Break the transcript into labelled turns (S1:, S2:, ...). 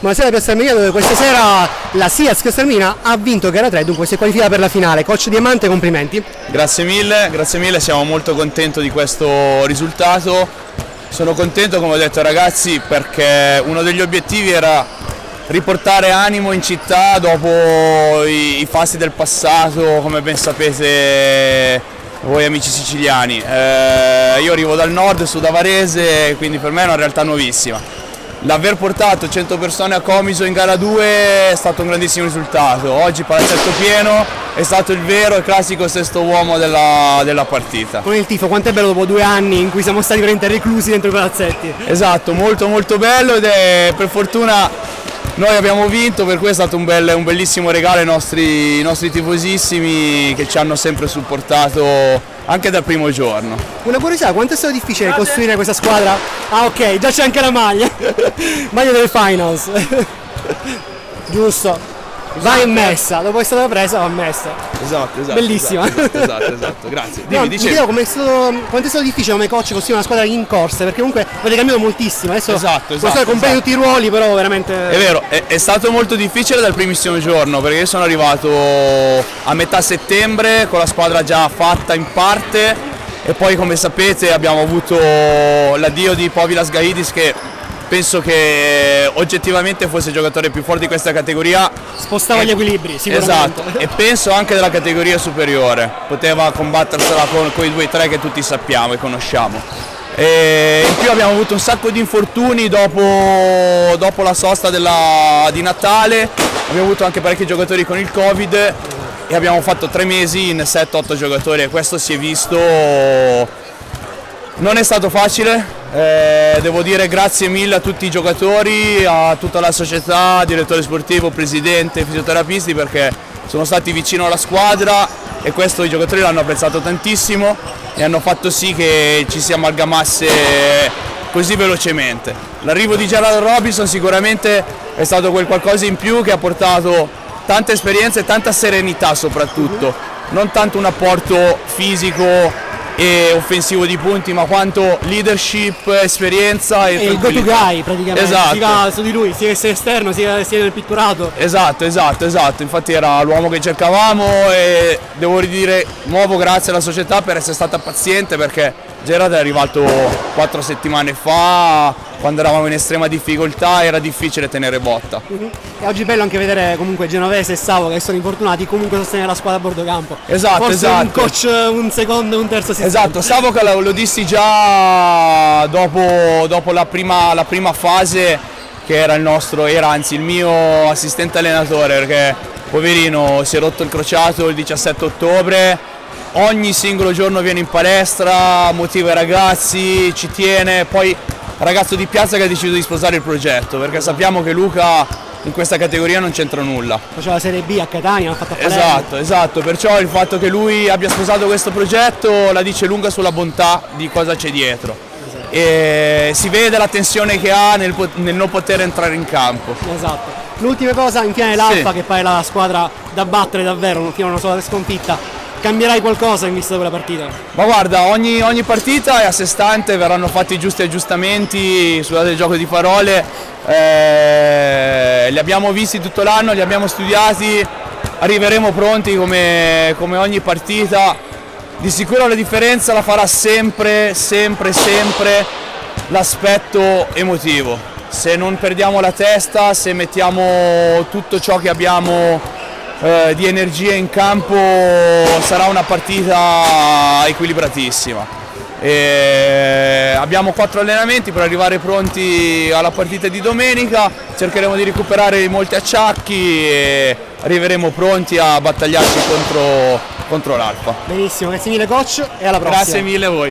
S1: Buonasera Piazza Armenia, dove questa sera la SIAZ Castelmina ha vinto gara 3, dunque si è qualificata per la finale. Coach Diamante, complimenti.
S2: Grazie mille, siamo molto contenti di questo risultato. Sono contento, come ho detto ai ragazzi, perché uno degli obiettivi era riportare animo in città dopo i fasti del passato, come ben sapete voi amici siciliani. Io arrivo dal nord, Sud Avarese, quindi per me è una realtà nuovissima. L'aver portato 100 persone a Comiso in gara 2 è stato un grandissimo risultato. Oggi palazzetto pieno, è stato il vero e classico sesto uomo della partita.
S1: Con il tifo, quanto è bello dopo 2 anni in cui siamo stati veramente reclusi dentro i palazzetti.
S2: Esatto, molto molto bello, ed è, per fortuna noi abbiamo vinto, per cui è stato un bellissimo regalo ai nostri tifosissimi che ci hanno sempre supportato anche dal primo giorno.
S1: Una curiosità, quanto è stato difficile costruire questa squadra? Ah ok, già c'è anche la maglia. Maglia delle finals. Giusto. Va in messa, dopo è stata presa va messa.
S2: Esatto.
S1: Bellissima.
S2: Esatto. Grazie.
S1: No, mi chiedevo quanto è stato difficile come coach costruire una squadra in corsa, perché comunque avete cambiato moltissimo. Adesso comprare tutti i ruoli, però veramente.
S2: È vero, è stato molto difficile dal primissimo giorno, perché io sono arrivato a metà settembre con la squadra già fatta in parte, e poi come sapete abbiamo avuto l'addio di Povilas Gaidis, che penso che oggettivamente fosse il giocatore più forte di questa categoria.
S1: Spostava gli equilibri, sicuramente.
S2: Esatto, e penso anche della categoria superiore. Poteva combattersela con quei 2-3 che tutti sappiamo e conosciamo. E in più abbiamo avuto un sacco di infortuni dopo la sosta di Natale. Abbiamo avuto anche parecchi giocatori con il Covid e abbiamo fatto 3 mesi in 7-8 giocatori, e questo si è visto. Non è stato facile, devo dire grazie mille a tutti i giocatori, a tutta la società, direttore sportivo, presidente, fisioterapisti, perché sono stati vicino alla squadra e questo i giocatori l'hanno apprezzato tantissimo e hanno fatto sì che ci si amalgamasse così velocemente. L'arrivo di Gerald Robinson sicuramente è stato quel qualcosa in più che ha portato tanta esperienza e tanta serenità soprattutto, non tanto un apporto fisico e offensivo di punti, ma quanto leadership, esperienza e
S1: il go to guy praticamente.
S2: Esatto.
S1: Si va su di lui, sia essere esterno sia nel pitturato.
S2: Esatto, infatti era l'uomo che cercavamo, e devo ridire nuovo grazie alla società per essere stata paziente, perché Gerard è arrivato 4 settimane fa, quando eravamo in estrema difficoltà, era difficile tenere botta.
S1: E oggi è bello anche vedere comunque Genovese e Savo, che sono infortunati, comunque sostenere la squadra a bordo campo. Forse un coach, un secondo e un terzo sistema.
S2: Esatto, Savo che lo dissi già dopo la prima fase, che era il mio assistente allenatore, perché poverino si è rotto il crociato il 17 ottobre. Ogni singolo giorno viene in palestra, motiva i ragazzi, ci tiene, poi ragazzo di piazza che ha deciso di sposare il progetto, perché sappiamo che Luca in questa categoria non c'entra nulla.
S1: Faceva la Serie B a Catania, l'ha fatta a Palermo.
S2: Esatto, perciò il fatto che lui abbia sposato questo progetto la dice lunga sulla bontà di cosa c'è dietro. Esatto. E si vede la tensione che ha nel non poter entrare in campo.
S1: Esatto. L'ultima cosa, in finale l'Alfa, che pare la squadra da battere davvero, fino a una sola sconfitta. Cambierai qualcosa in vista di quella partita?
S2: Ma guarda, ogni partita è a sé stante, verranno fatti i giusti aggiustamenti, scusate il gioco di parole, li abbiamo visti tutto l'anno, li abbiamo studiati, arriveremo pronti come ogni partita. Di sicuro la differenza la farà sempre l'aspetto emotivo. Se non perdiamo la testa, se mettiamo tutto ciò che abbiamo di energia in campo, sarà una partita equilibratissima. Abbiamo 4 allenamenti per arrivare pronti alla partita di domenica, cercheremo di recuperare molti acciacchi e arriveremo pronti a battagliarci contro l'Alfa.
S1: Benissimo, grazie mille coach e alla prossima.
S2: Grazie mille a voi.